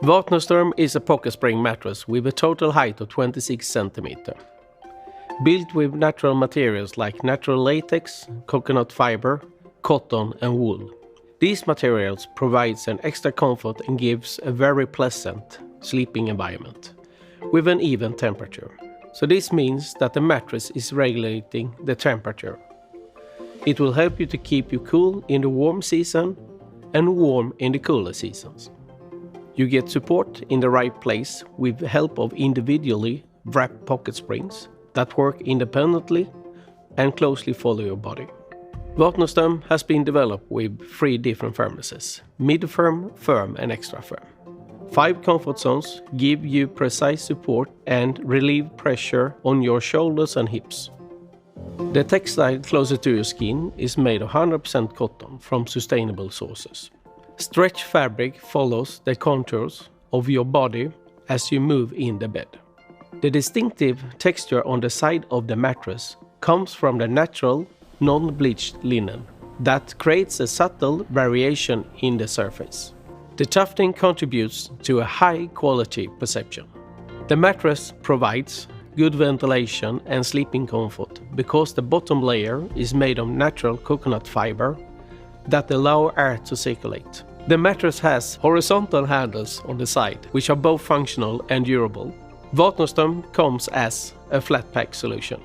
Vatneström is a pocket spring mattress with a total height of 26 cm. Built with natural materials like natural latex, coconut fiber, cotton and wool. These materials provides an extra comfort and gives a very pleasant sleeping environment with an even temperature. So this means that the mattress is regulating the temperature. It will help you to keep you cool in the warm season and warm in the cooler seasons. You get support in the right place with the help of individually wrapped pocket springs that work independently and closely follow your body. Vatneström has been developed with 3 different firmnesses: mid-firm, firm and extra firm. 5 comfort zones give you precise support and relieve pressure on your shoulders and hips. The textile closer to your skin is made of 100% cotton from sustainable sources. Stretch fabric follows the contours of your body as you move in the bed. The distinctive texture on the side of the mattress comes from the natural, non-bleached linen that creates a subtle variation in the surface. The tufting contributes to a high-quality perception. The mattress provides good ventilation and sleeping comfort because the bottom layer is made of natural coconut fiber that allow air to circulate. The mattress has horizontal handles on the side, which are both functional and durable. Vatneström comes as a flat pack solution.